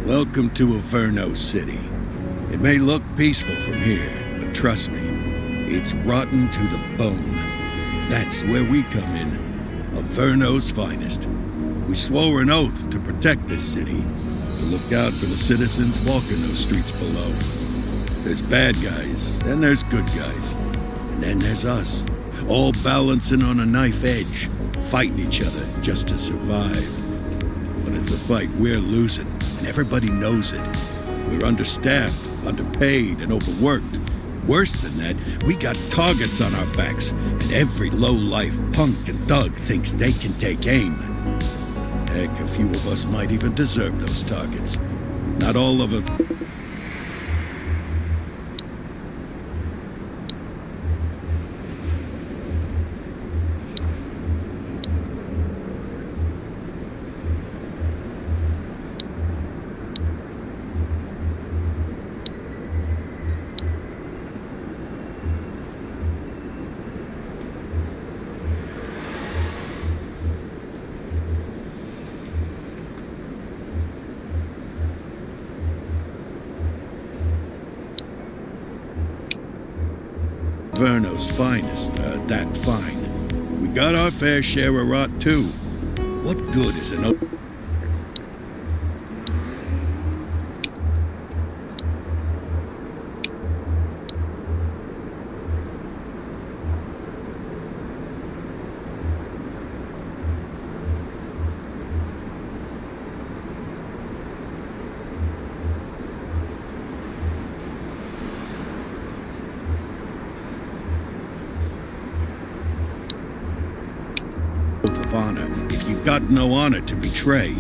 Welcome to Averno City. It may look peaceful from here, but trust me, it's rotten to the bone. That's where we come in. Averno's finest. We swore an oath to protect this city, to look out for the citizens walking those streets below. There's bad guys, and there's good guys. And then there's us, all balancing on a knife edge, fighting each other just to survive. But it's a fight we're losing, and everybody knows it. We're understaffed, underpaid, and overworked. Worse than that, we got targets on our backs, and every low-life punk and thug thinks they can take aim. Heck, a few of us might even deserve those targets. Not all of them. Averno's finest, that fine. We got our fair share of rot, too. What good is an oath of honor if you got no honor to betray?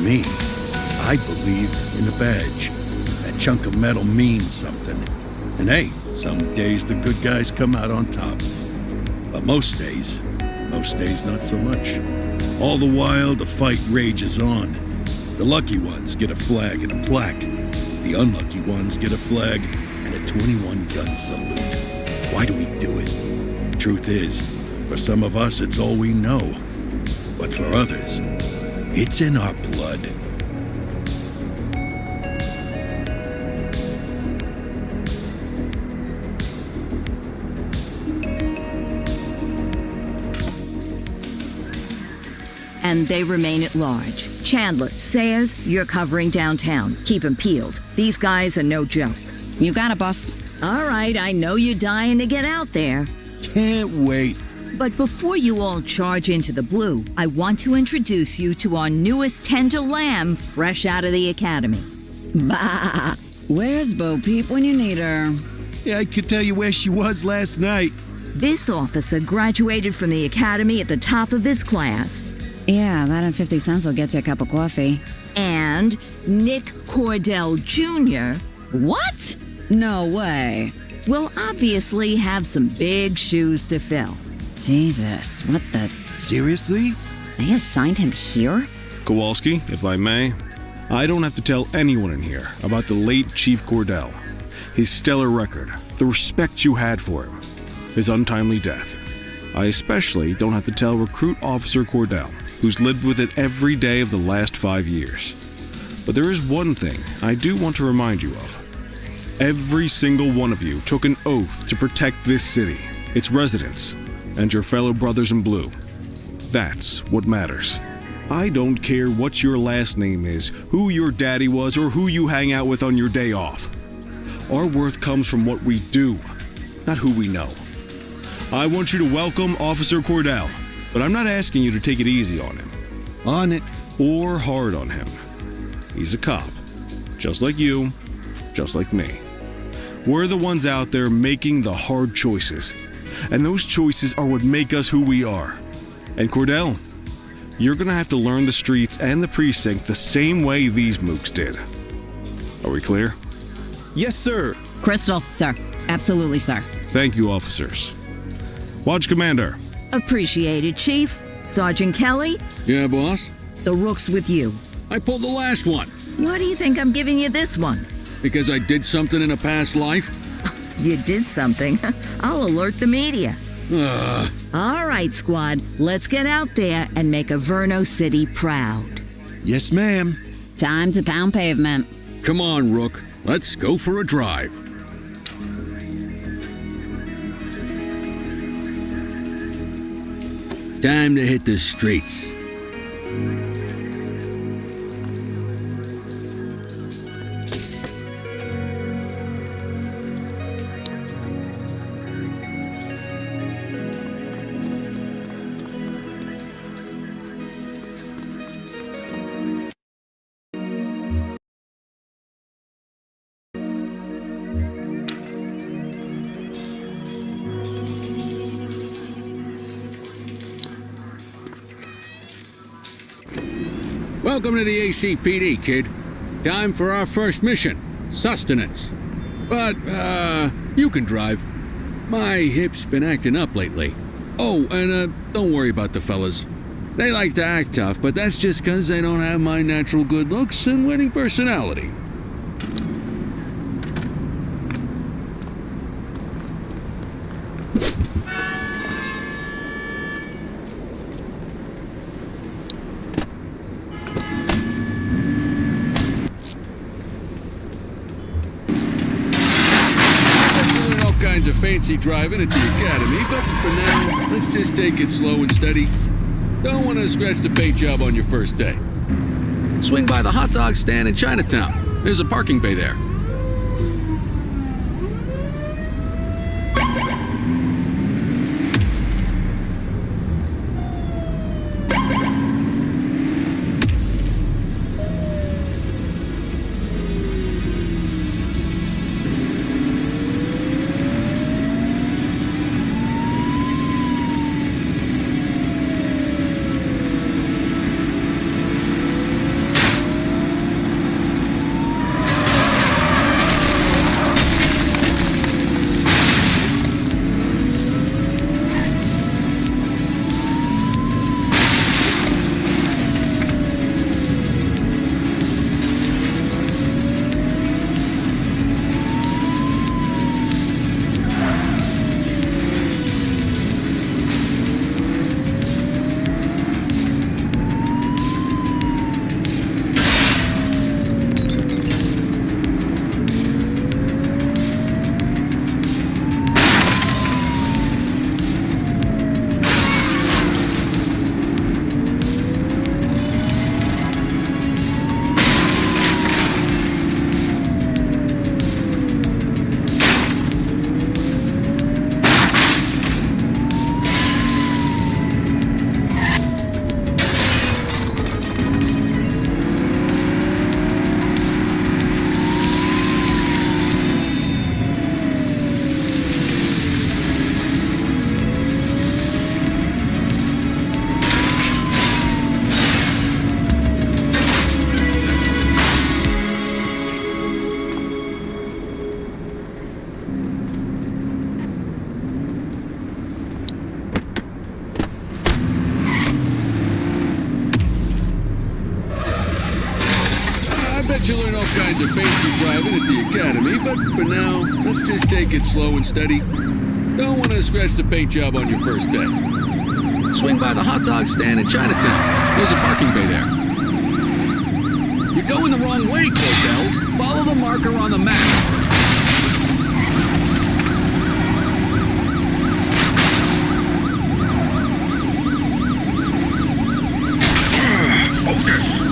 Me, I believe in the badge. That chunk of metal means something. And hey, some days the good guys come out on top. But most days not so much. All the while, the fight rages on. The lucky ones get a flag and a plaque. The unlucky ones get a flag and a 21-gun salute. Why do we do it? Truth is, for some of us, it's all we know. But for others, it's in our blood. And they remain at large. Chandler, Sayers, you're covering downtown. Keep 'em peeled. These guys are no joke. You got it, boss. All right, I know you're dying to get out there. Can't wait. But before you all charge into the blue, I want to introduce you to our newest tender lamb fresh out of the academy. Bah! Where's Bo Peep when you need her? Yeah, I could tell you where she was last night. This officer graduated from the academy at the top of his class. Yeah, that and 50 cents will get you a cup of coffee. And Nick Cordell Jr. What? No way. will obviously have some big shoes to fill. Jesus, what the... Seriously? They assigned him here? Kowalski, if I may, I don't have to tell anyone in here about the late Chief Cordell, his stellar record, the respect you had for him, his untimely death. I especially don't have to tell Recruit Officer Cordell, who's lived with it every day of the last 5 years. But there is one thing I do want to remind you of. Every single one of you took an oath to protect this city, its residents, and your fellow brothers in blue. That's what matters. I don't care what your last name is, who your daddy was, or who you hang out with on your day off. Our worth comes from what we do, not who we know. I want you to welcome Officer Cordell, but I'm not asking you to take it easy on him. On it. Or hard on him. He's a cop, just like you, just like me. We're the ones out there making the hard choices, And those choices are what make us who we are. And Cordell, you're gonna have to learn the streets and the precinct the same way these mooks did. Are we clear? Yes, sir. Crystal, sir. Absolutely, sir. Thank you, officers. Watch Commander. Appreciated, Chief. Sergeant Kelly, Yeah, boss? the rook's with you. I pulled the last one Why do you think I'm giving you this one? because I did something in a past life. You did something. I'll alert the media. All right, squad. Let's get out there and make Averno City proud. Yes, ma'am. Time to pound pavement. Come on, Rook. Let's go for a drive. Time to hit the streets. Welcome to the ACPD, kid. Time for our first mission, sustenance. But, you can drive. My hip's been acting up lately. Oh, and, don't worry about the fellas. They like to act tough, but that's just 'cause they don't have my natural good looks and winning personality. Kinds of fancy driving at the academy, but for now, let's just take it slow and steady. Don't want to scratch the paint job on your first day. Swing by the hot dog stand in Chinatown. There's a parking bay there. You learn all kinds of fancy driving at the academy, but for now, let's just take it slow and steady. Don't want to scratch the paint job on your first day. Swing by the hot dog stand in Chinatown. There's a parking bay there. You're going the wrong way, Cordell. Follow the marker on the map. Focus!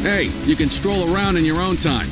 Hey, you can stroll around in your own time.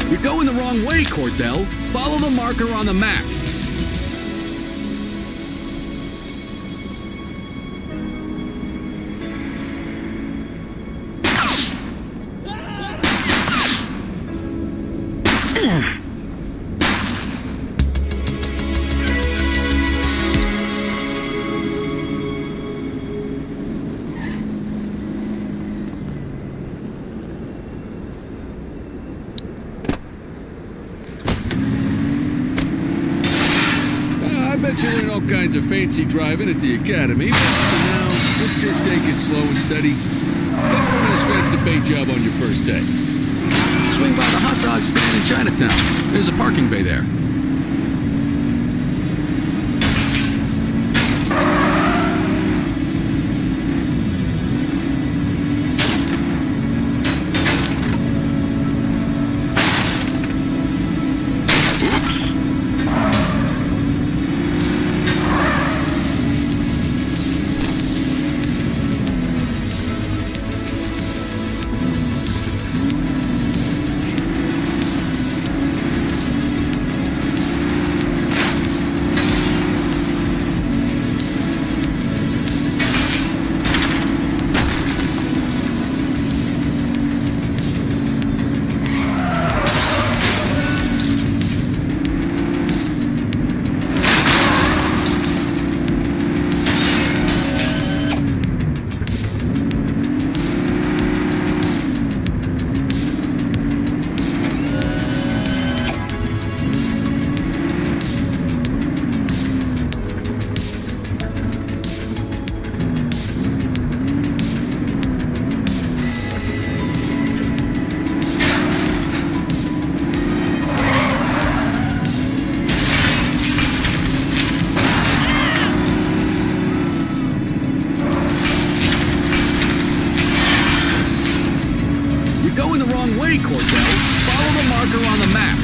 You're going the wrong way, Cordell. Follow the marker on the map. I bet you learn all kinds of fancy driving at the academy, but for now, let's just take it slow and steady. Don't want to scratch the paint job on your first day. Swing by the hot dog stand in Chinatown. There's a parking bay there. Oops. Way, Cordell. Follow the marker on the map.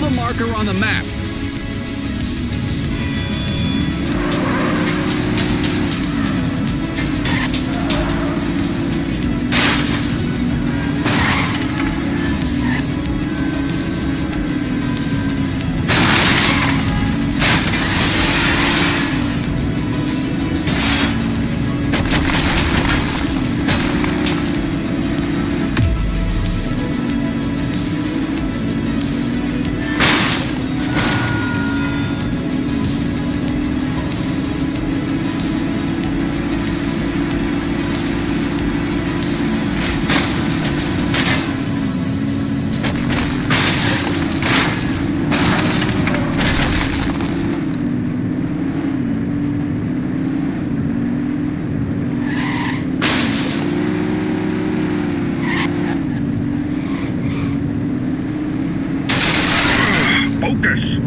the marker on the map. Focus!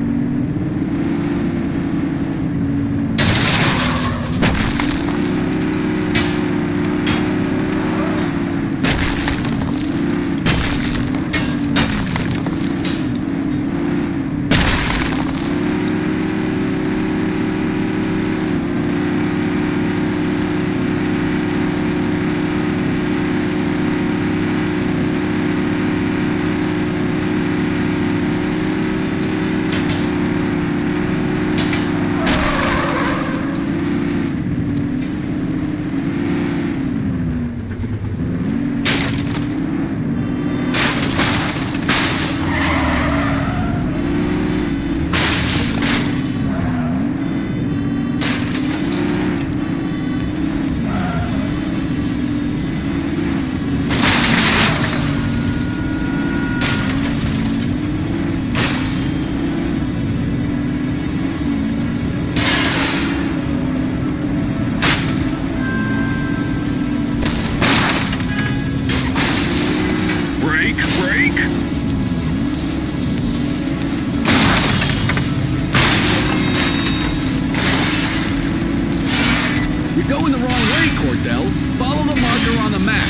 You're going the wrong way, Cordell. Follow the marker on the map.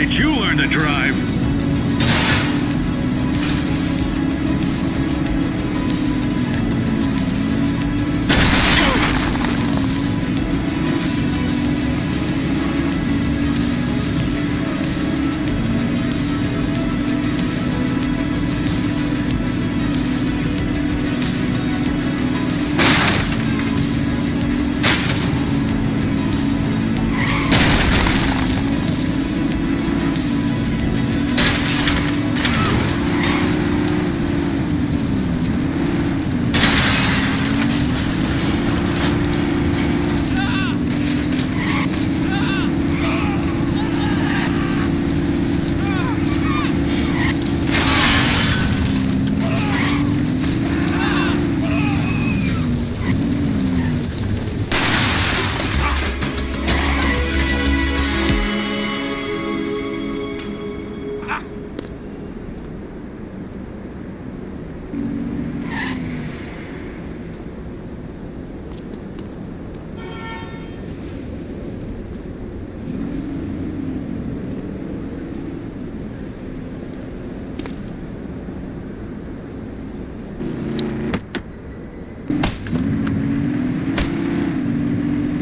did you learn to drive?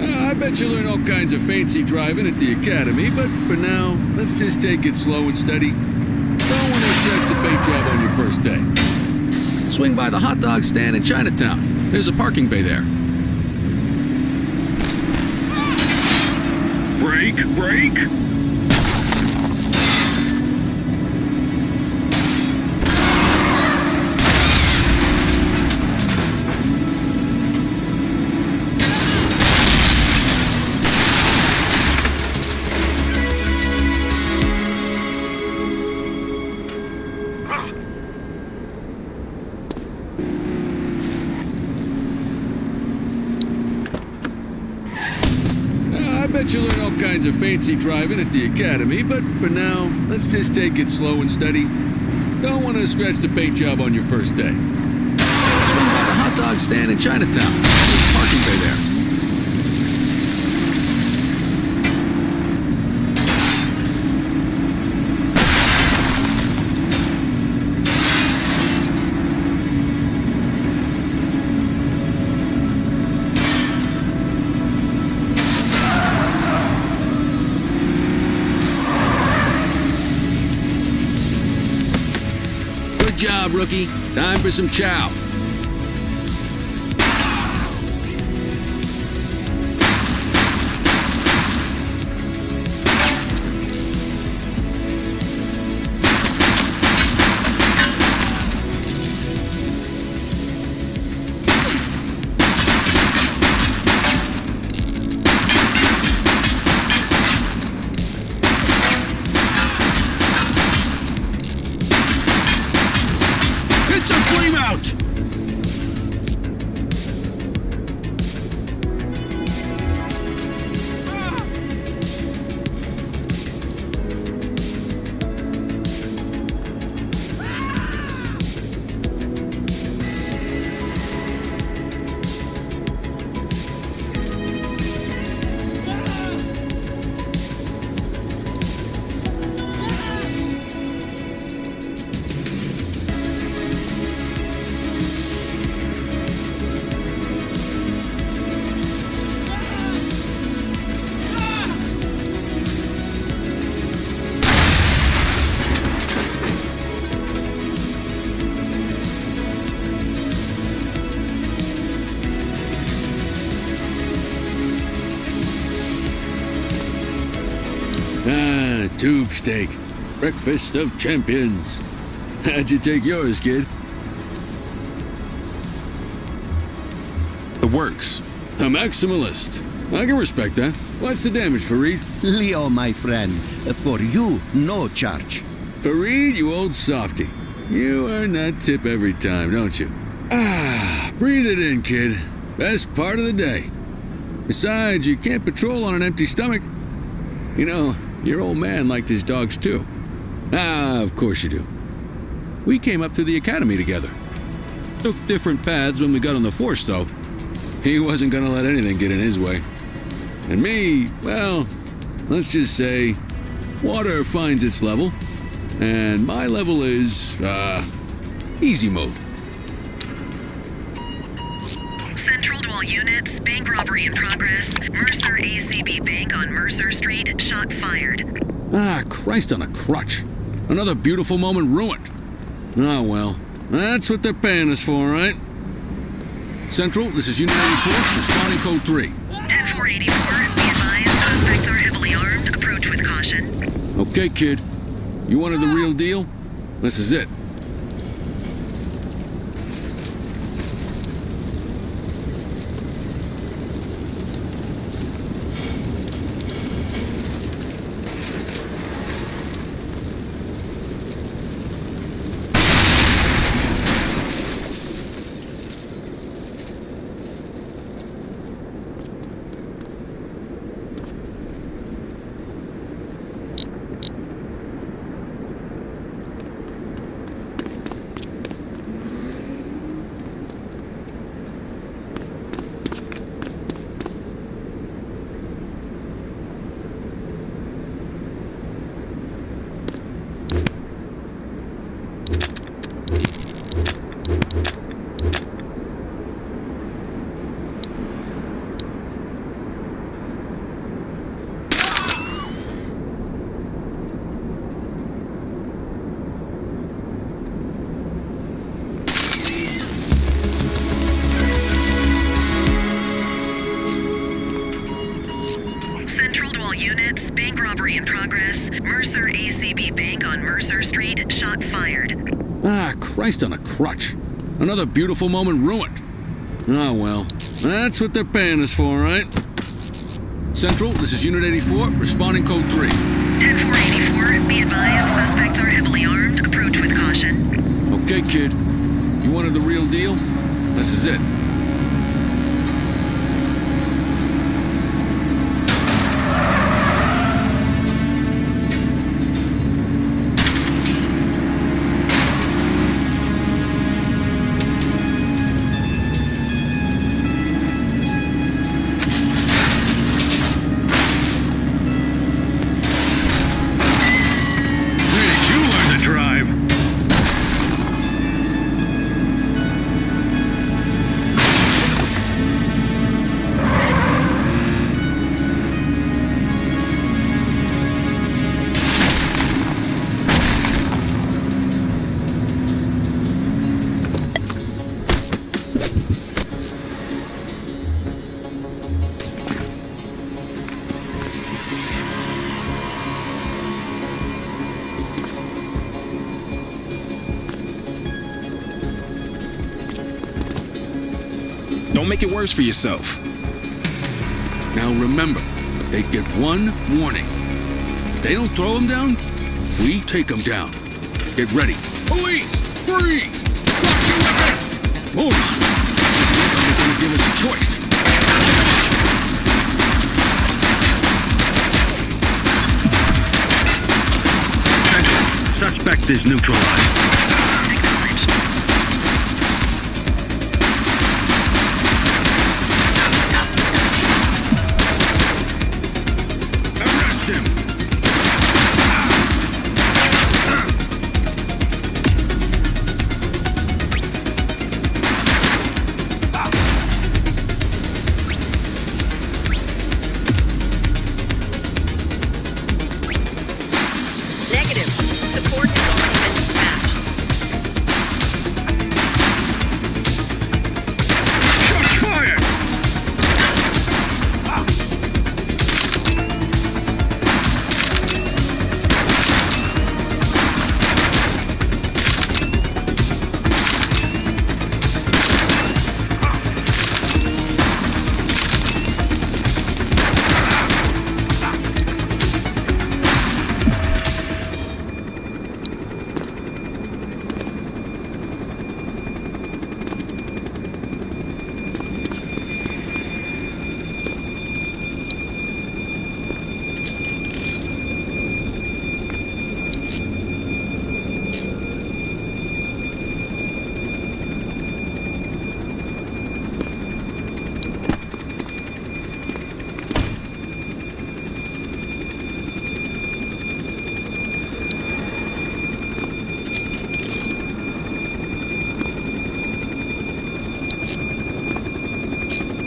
I bet you learn all kinds of fancy driving at the academy, but for now, let's just take it slow and steady. Don't want to stress the paint job on your first day. Swing by the hot dog stand in Chinatown. There's a parking bay there. Brake! I bet you learn all kinds of fancy driving at the academy, but for now, let's just take it slow and steady. Don't want to scratch the paint job on your first day. Swing by the hot dog stand in Chinatown. There's a parking bay there. Good job, rookie. Time for some chow. It's a flame out! Tube steak. Breakfast of champions. How'd you take yours, kid? The works. A maximalist. I can respect that. What's the damage, Fareed? Leo, my friend, for you, no charge. Fareed, you old softy. You earn that tip every time, don't you? Breathe it in, kid. Best part of the day. Besides, you can't patrol on an empty stomach. You know, your old man liked his dogs too. Of course you do. We came up through the academy together. Took different paths when we got on the force, though. He wasn't gonna let anything get in his way. And me, well, let's just say, Water finds its level, and my level is, easy mode. Central to all units, bank robbery in progress. Mercer ACB Bank on Mercer Street, shots fired. Ah, Christ on a crutch. Another beautiful moment ruined. Oh well, that's what they're paying us for, right? Central, this is Unit 84, responding code 3. 10484, be advised, suspects are heavily armed. Approach with caution. Okay, kid. You wanted the real deal? This is it. Central to all units, bank robbery in progress. Mercer ACB Bank on Mercer Street, shots fired. Ah, Christ on a crutch. Another beautiful moment ruined. Oh well, that's what they're paying us for, right? Central, this is Unit 84, responding code 3. 10484, be advised, suspects are heavily armed. Approach with caution. Okay, kid. You wanted the real deal? This is it. Don't make it worse for yourself. Now remember, they get one warning. If they don't throw them down, we take them down. Get ready. Police! Freeze! Drop your weapons! Morons! This is not going to give us a choice. Central, suspect is neutralized. Arrest him! Negative. Support has already been dispatched.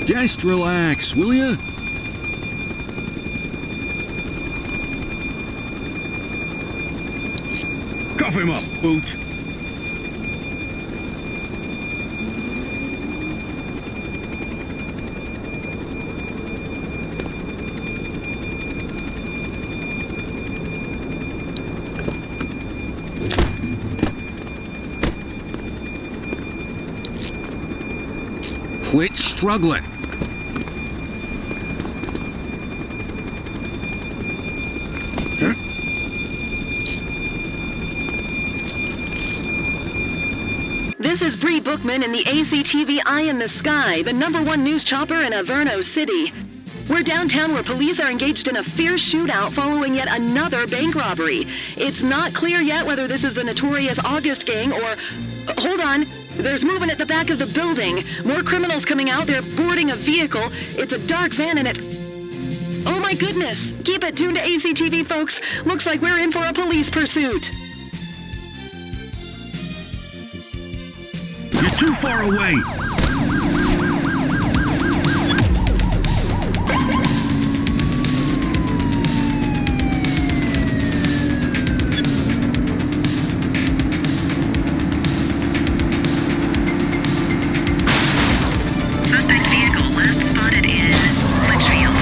Just relax, will ya? Cuff him up, Boot. Quit struggling. This is Bree Bookman in the ACTV Eye in the Sky, the #1 news chopper in Averno City. We're downtown where police are engaged in a fierce shootout following yet another bank robbery. It's not clear yet whether this is the notorious August gang or... hold on. There's movement at the back of the building. More criminals coming out. They're boarding a vehicle. It's a dark van and it... oh my goodness. Keep it tuned to ACTV, folks. Looks like we're in for a police pursuit. You're too far away. Suspect vehicle last spotted in Litchfield.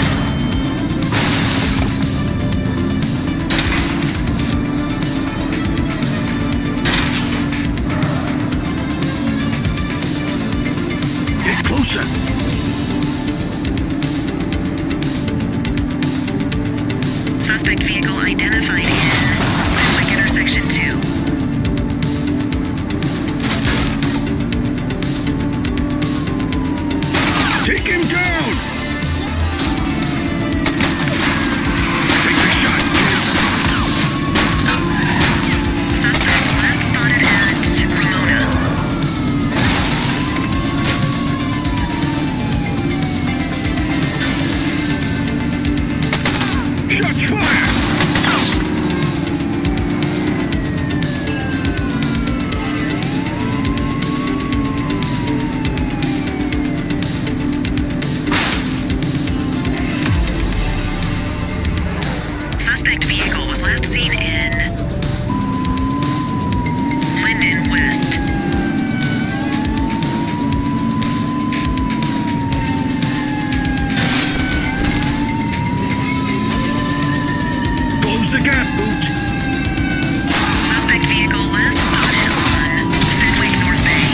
Get closer. Suspect vehicle identified in Westwick intersection 2. Take him down. Take the shot. Suspect last spotted at Ramona. Shots fired. Suspect vehicle was last seen in Linden West. Close the gap, Boot. Suspect vehicle last spotted on Fenway North Bay.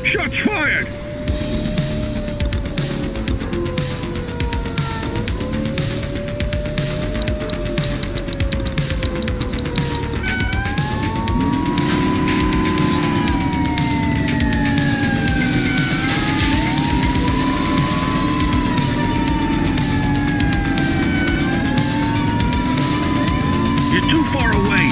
Shots fired. You're too far away.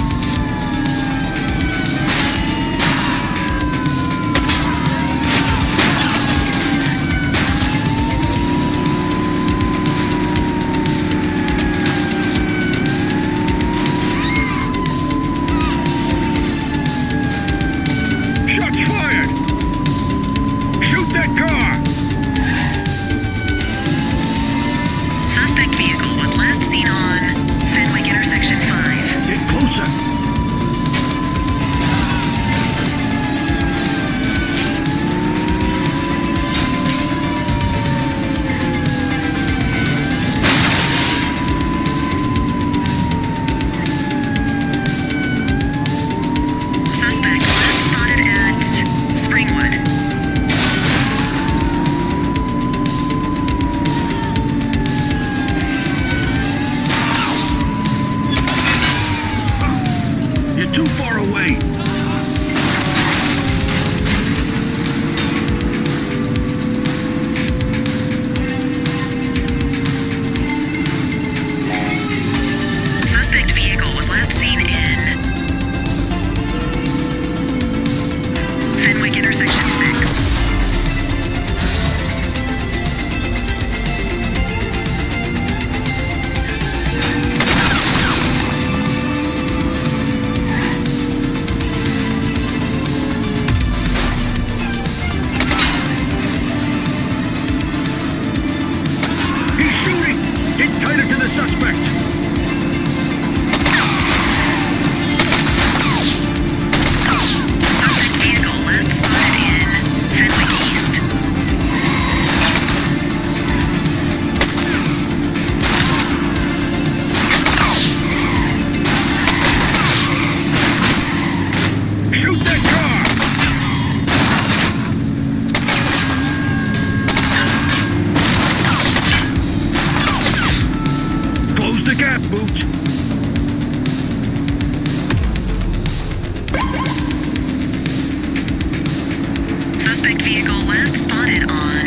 Suspect vehicle last spotted on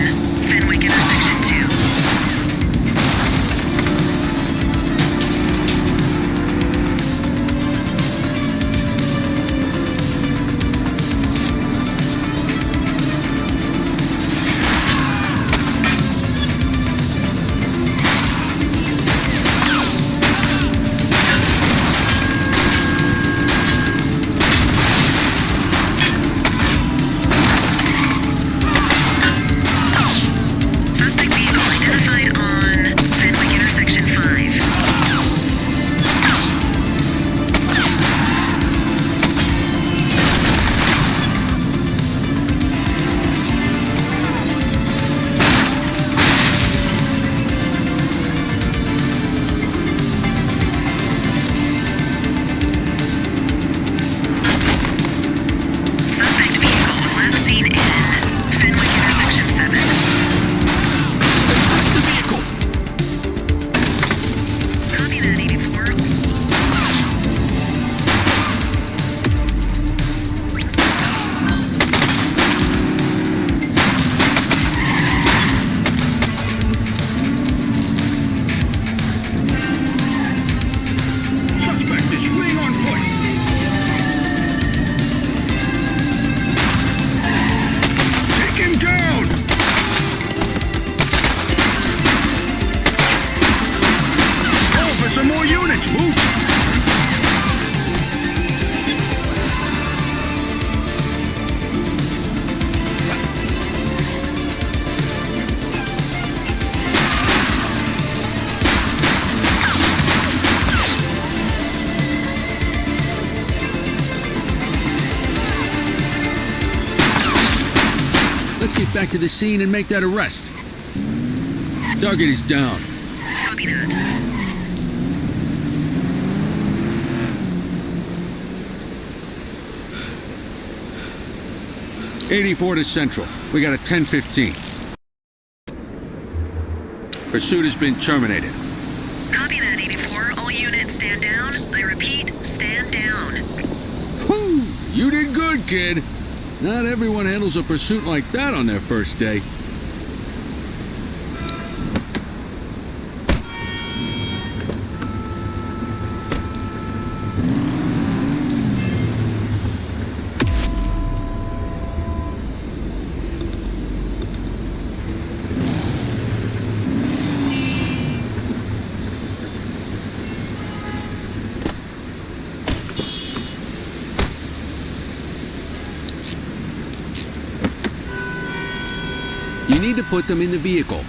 Fenwick Intersection 2. Suspect vehicle identified on Fenwick Intersection 5. Suspect vehicle was last seen in Fenwick Intersection 7. That's the vehicle! Copy that, 84. Suspect is fleeing on foot! Take him down! Call for some more units, move! Let's get back to the scene and make that arrest. Target is down. Copy that. '84 to Central. We got a 10:15. Pursuit has been terminated. Copy that, 84. All units stand down. I repeat, stand down. Whew! You did good, kid. Not everyone handles a pursuit like that on their first day. You need to put them in the vehicle.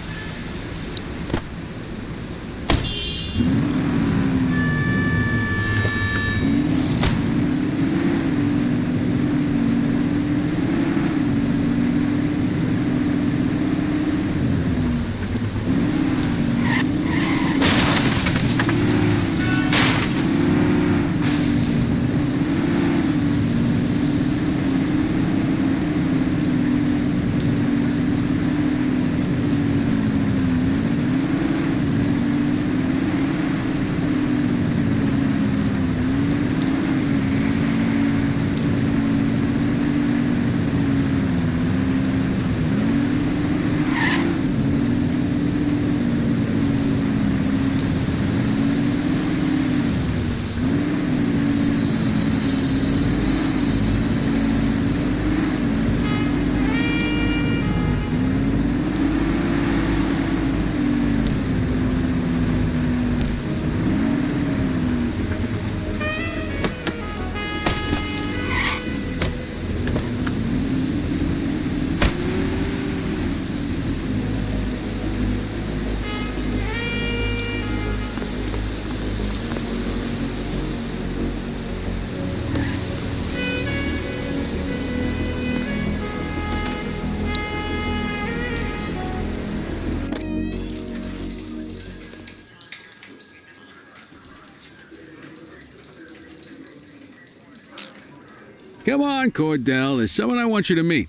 Come on, Cordell. There's someone I want you to meet.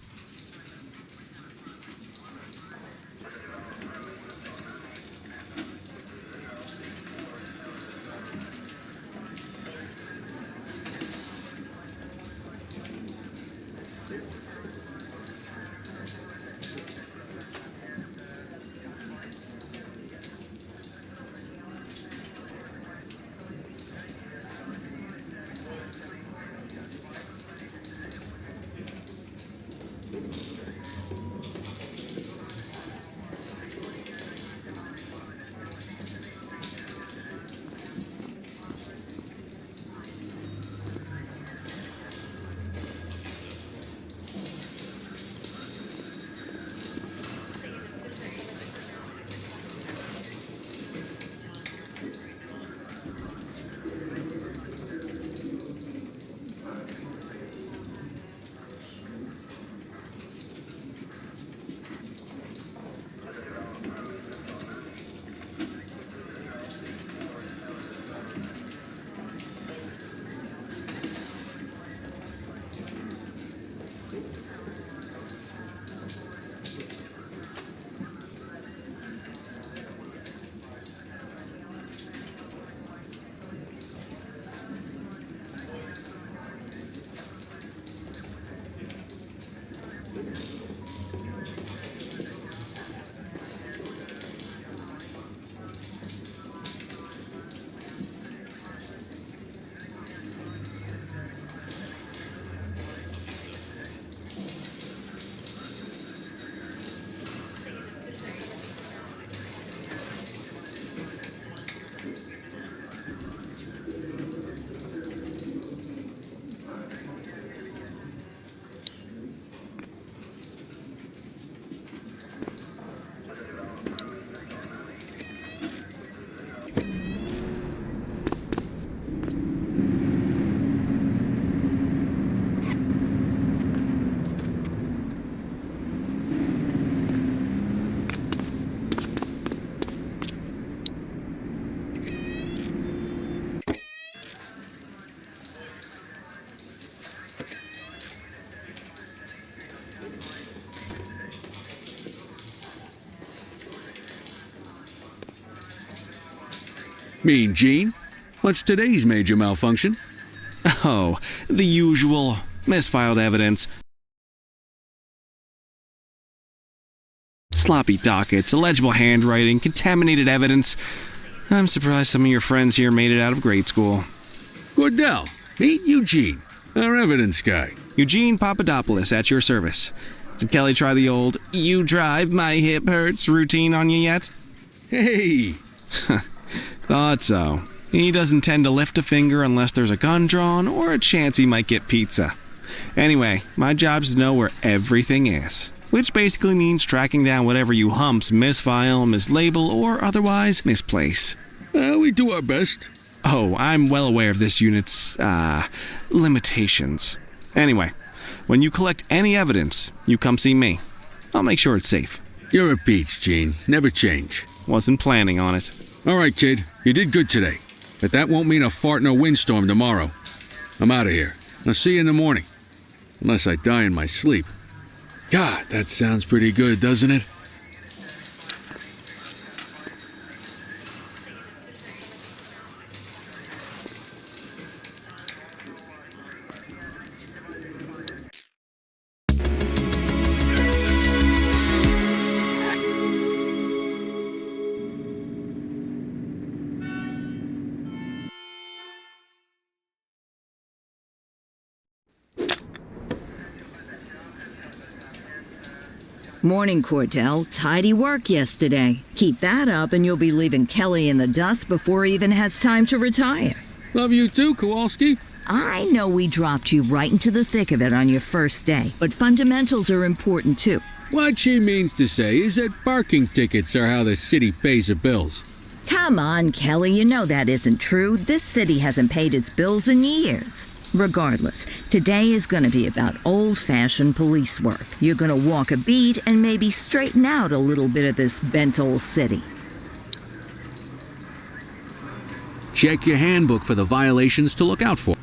Mean Gene? What's today's major malfunction? Oh, the usual. Misfiled evidence. Sloppy dockets, illegible handwriting, contaminated evidence. I'm surprised some of your friends here made it out of grade school. Cordell, meet Eugene, our evidence guy. Eugene Papadopoulos at your service. Did Kelly try the old, "you drive, my hip hurts" routine on you yet? Hey! Thought so. He doesn't tend to lift a finger unless there's a gun drawn or a chance he might get pizza. Anyway, my job's to know where everything is, which basically means tracking down whatever you humps misfile, mislabel, or otherwise misplace. We do our best. Oh, I'm well aware of this unit's, limitations. Anyway, when you collect any evidence, you come see me. I'll make sure it's safe. You're a peach, Gene. Never change. Wasn't planning on it. All right, kid. You did good today. But that won't mean a fart in a windstorm tomorrow. I'm out of here. I'll see you in the morning. Unless I die in my sleep. God, that sounds pretty good, doesn't it? Morning, Cordell. Tidy work yesterday. Keep that up and you'll be leaving Kelly in the dust before he even has time to retire. Love you too, Kowalski. I know we dropped you right into the thick of it on your first day, but fundamentals are important too. What she means to say is that parking tickets are how the city pays the bills. Come on, Kelly, you know that isn't true. This city hasn't paid its bills in years. Regardless, today is going to be about old-fashioned police work. You're going to walk a beat and maybe straighten out a little bit of this bent old city. Check your handbook for the violations to look out for.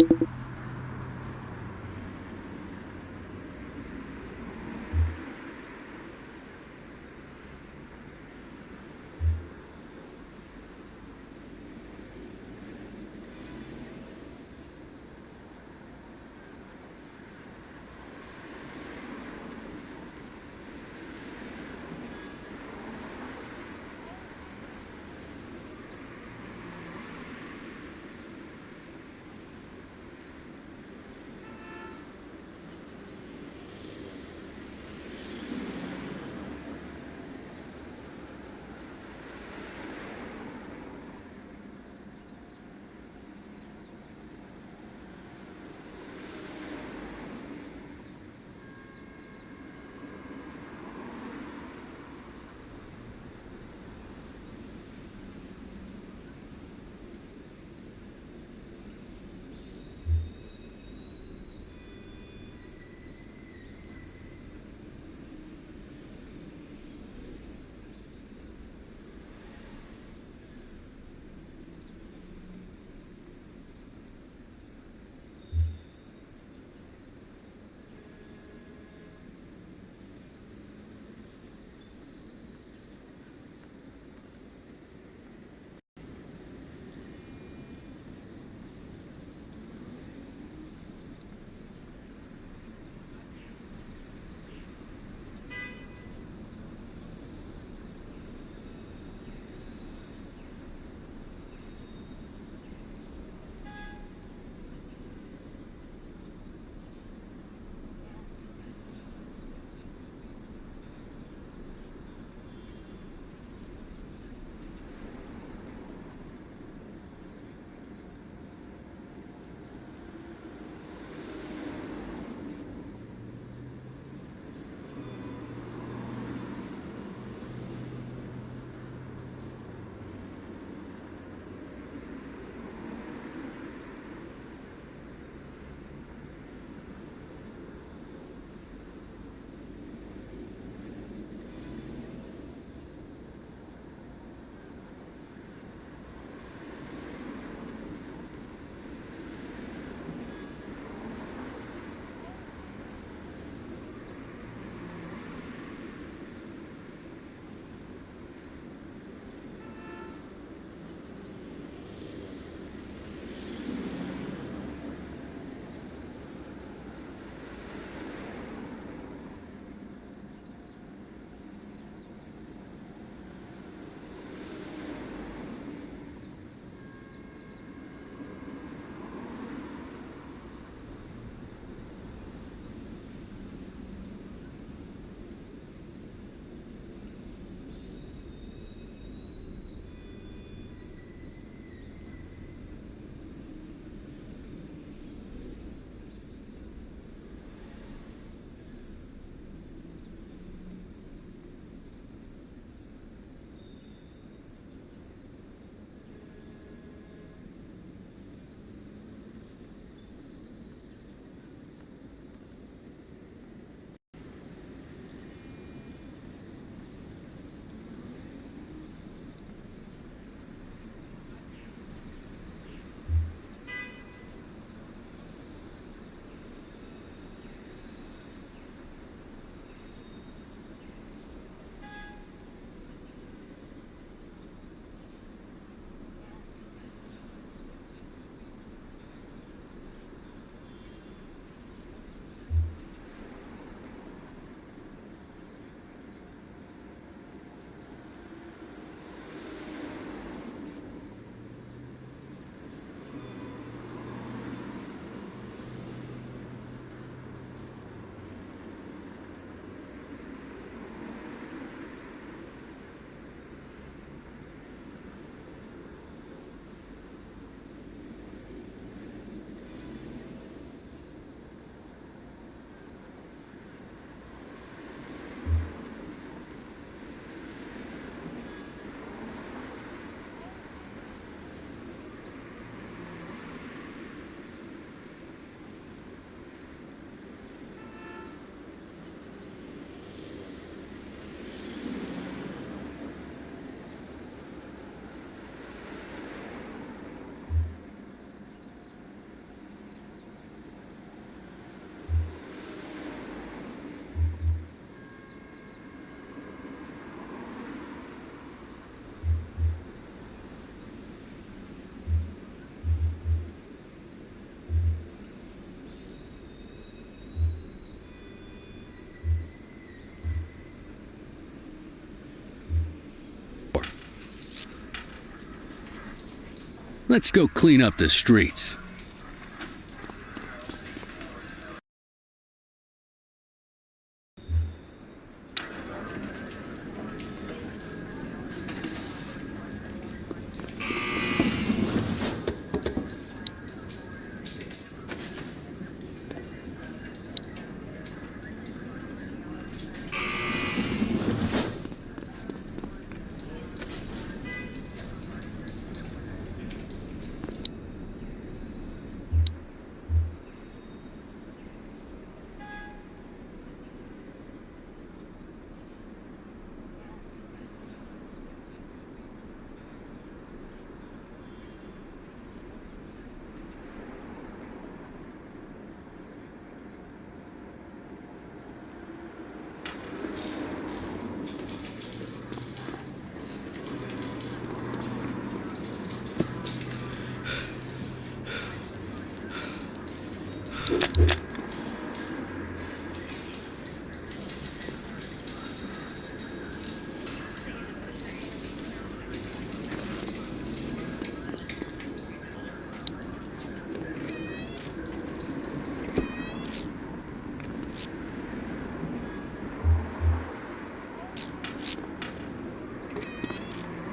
let's go clean up the streets.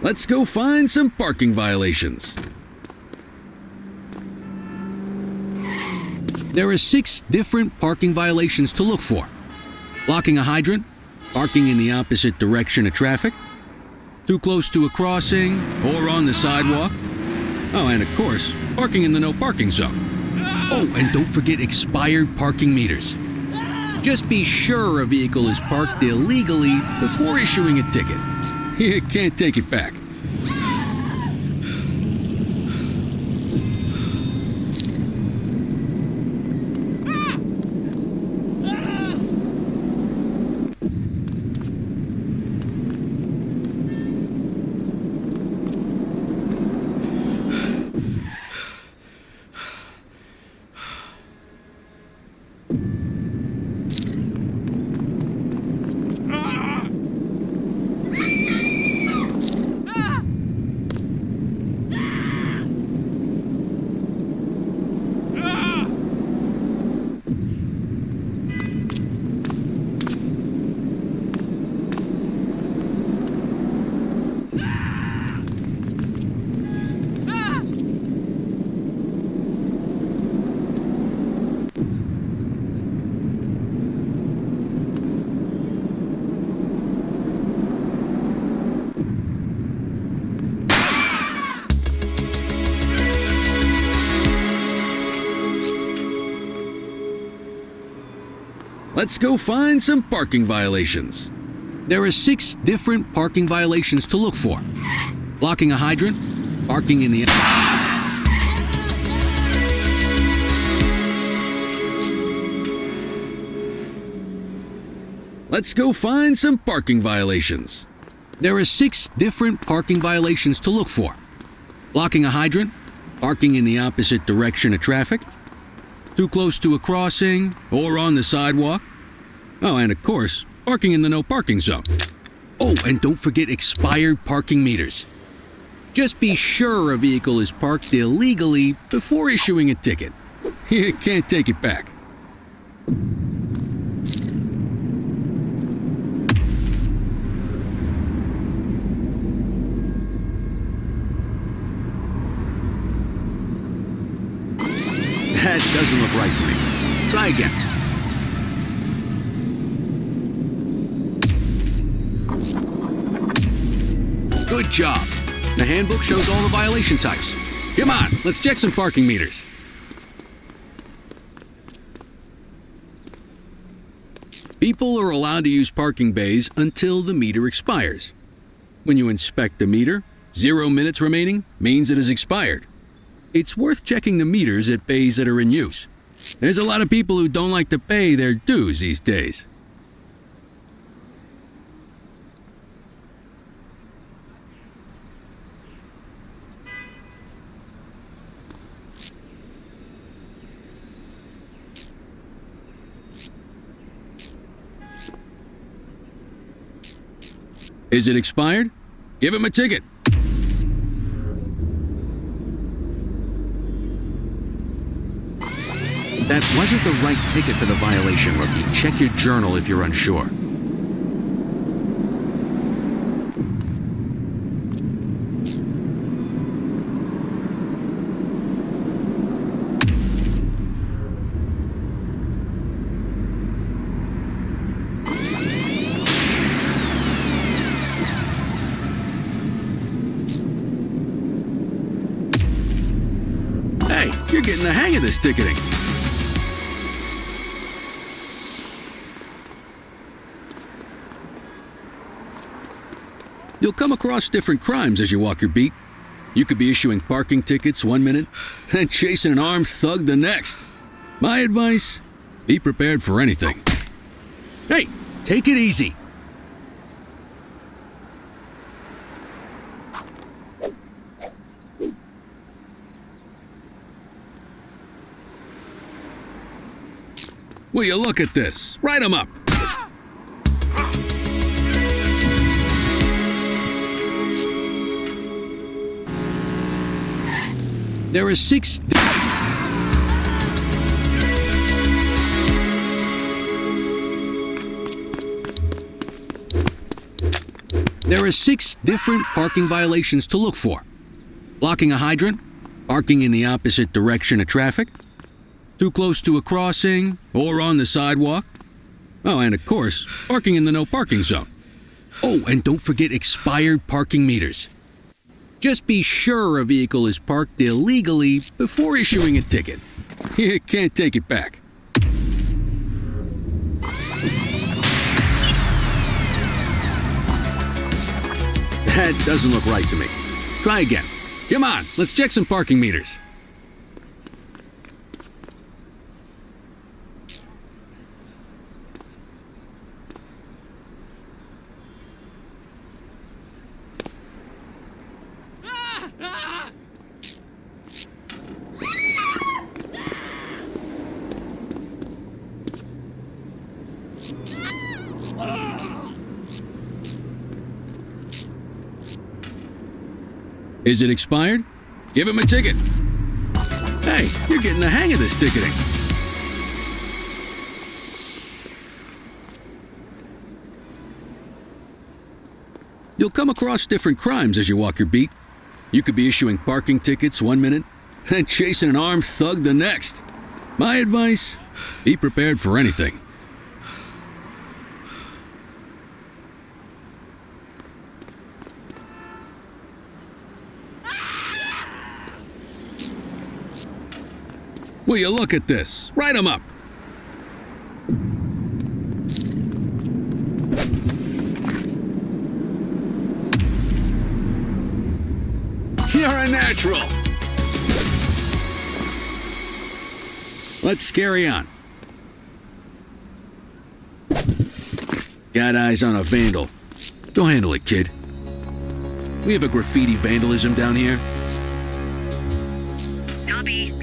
Let's go find some parking violations. There are 6 different parking violations to look for. Blocking a hydrant, parking in the opposite direction of traffic, too close to a crossing or on the sidewalk. Oh, and of course, parking in the no parking zone. Oh, and don't forget expired parking meters. Just be sure a vehicle is parked illegally before issuing a ticket. You can't take it back. Let's go find some parking violations. There are 6 different parking violations to look for. Blocking a hydrant, parking in the... Let's go find some parking violations. There are 6 different parking violations to look for. Blocking a hydrant, parking in the opposite direction of traffic, too close to a crossing or on the sidewalk. Oh, and of course, parking in the no parking zone. Oh, and don't forget expired parking meters. Just be sure a vehicle is parked illegally before issuing a ticket. You can't take it back. That doesn't look right to me. Try again. Good job. The handbook shows all the violation types. Come on, let's check some parking meters. People are allowed to use parking bays until the meter expires. When you inspect the meter, 0 minutes remaining means it has expired. It's worth checking the meters at bays that are in use. There's a lot of people who don't like to pay their dues these days. Is it expired? Give him a ticket. That wasn't the right ticket for the violation, rookie. Check your journal if you're unsure. Hey, you're getting the hang of this ticketing. You'll come across different crimes as you walk your beat. You could be issuing parking tickets one minute and chasing an armed thug the next. My advice, be prepared for anything. Hey, take it easy. Will you look at this? Write 'em up. There are 6... There are 6 different parking violations to look for. Blocking a hydrant, parking in the opposite direction of traffic, too close to a crossing or on the sidewalk. Oh, and of course, parking in the no parking zone. Oh, and don't forget expired parking meters. Just be sure a vehicle is parked illegally before issuing a ticket. You can't take it back. That doesn't look right to me. Try again. Come on, let's check some parking meters. Is it expired? Give him a ticket. Hey, you're getting the hang of this ticketing. You'll come across different crimes as you walk your beat. You could be issuing parking tickets one minute and chasing an armed thug the next. My advice, be prepared for anything. Will you look at this? Write 'em up. You're a natural. Let's carry on. Got eyes on a vandal. Go handle it, kid. We have a graffiti vandalism down here. Copy.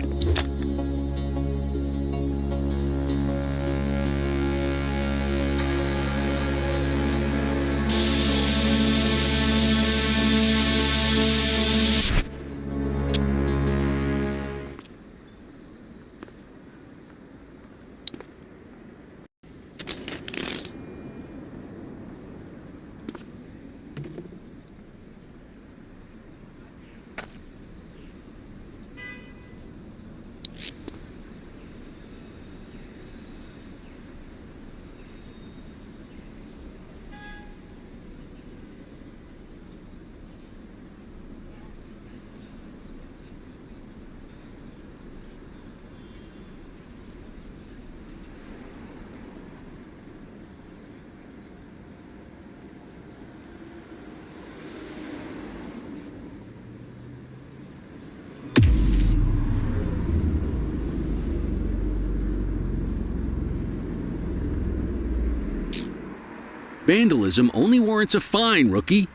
Vandalism only warrants a fine, rookie.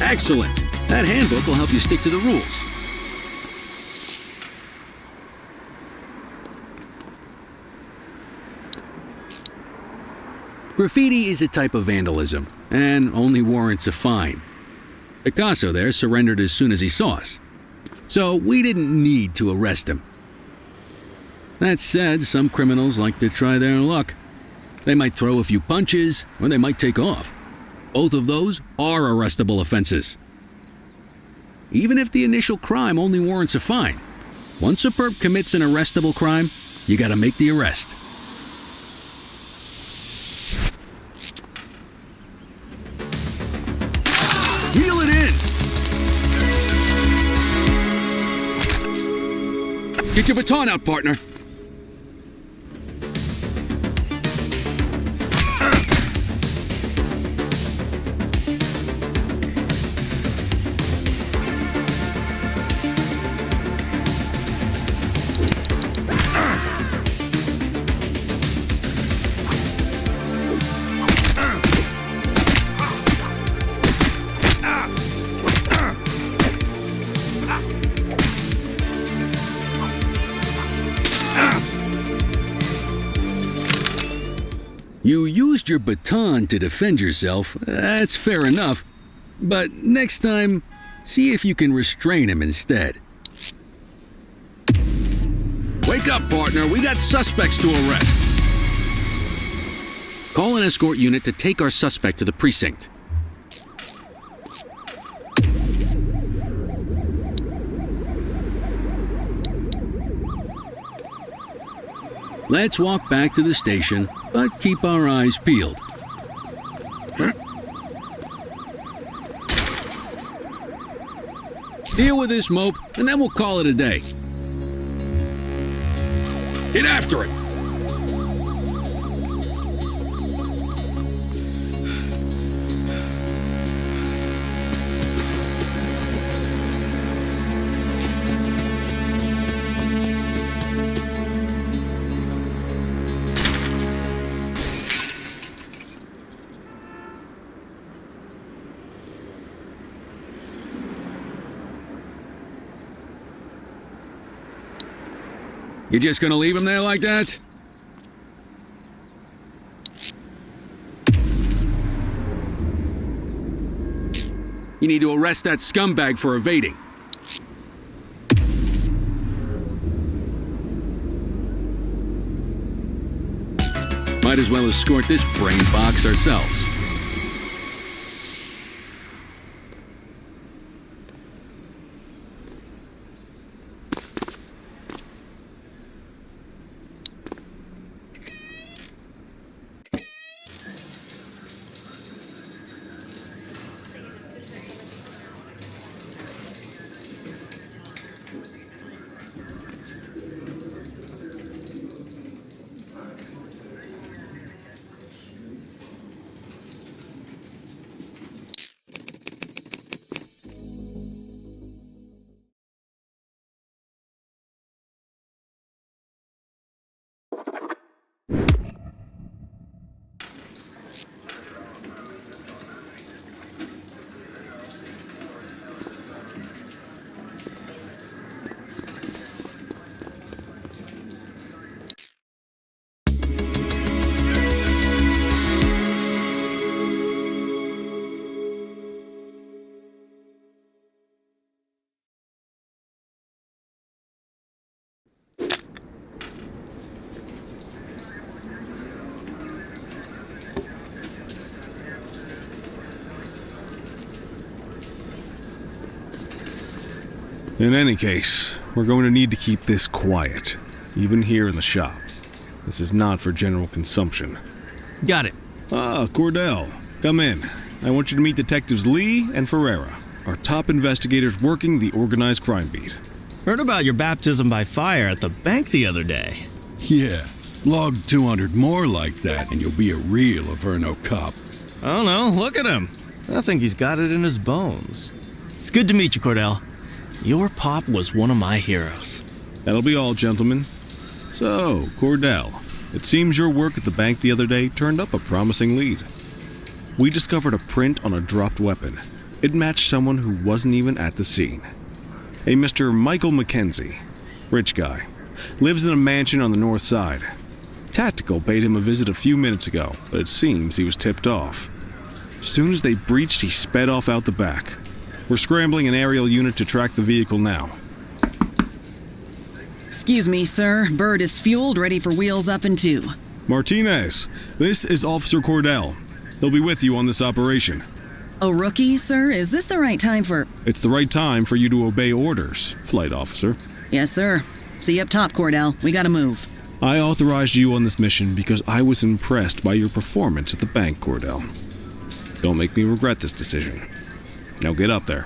Excellent. That handbook will help you stick to the rules. Graffiti is a type of vandalism and only warrants a fine. Picasso there surrendered as soon as he saw us. so we didn't need to arrest him. That said, some criminals like to try their luck. They might throw a few punches, or they might take off. Both of those are arrestable offenses. Even if the initial crime only warrants a fine, once a perp commits an arrestable crime, you gotta make the arrest. Reel it in! Get your baton out, partner. You used your baton to defend yourself. That's fair enough. But next time, see if you can restrain him instead. Wake up, partner. We got suspects to arrest. Call an escort unit to take our suspect to the precinct. Let's walk back to the station, but keep our eyes peeled. Deal with this mope, and then we'll call it a day. Get after him! You just gonna leave him there like that? You need to arrest that scumbag for evading. Might as well escort this brain box ourselves. In any case, we're going to need to keep this quiet, even here in the shop. This is not for general consumption. Got it. Ah, Cordell, come in. I want you to meet Detectives Lee and Ferreira, our top investigators working the organized crime beat. Heard about your baptism by fire at the bank the other day. Yeah, log 200 more like that and you'll be a real Averno cop. Oh no, look at him. I think he's got it in his bones. It's good to meet you, Cordell. Your pop was one of my heroes. That'll be all, gentlemen. So, Cordell, it seems your work at the bank the other day turned up a promising lead. We discovered a print on a dropped weapon. It matched someone who wasn't even at the scene. A Mr. Michael McKenzie, rich guy, lives in a mansion on the north side. Tactical paid him a visit a few minutes ago, but it seems he was tipped off. As soon as they breached, he sped off out the back. We're scrambling an aerial unit to track the vehicle now. Excuse me, sir. Bird is fueled, ready for wheels up in 2. Martinez, this is Officer Cordell. He'll be with you on this operation. A rookie, sir? Is this the right time for... It's the right time for you to obey orders, Flight Officer. Yes, sir. See you up top, Cordell. We gotta move. I authorized you on this mission because I was impressed by your performance at the bank, Cordell. Don't make me regret this decision. Now get up there.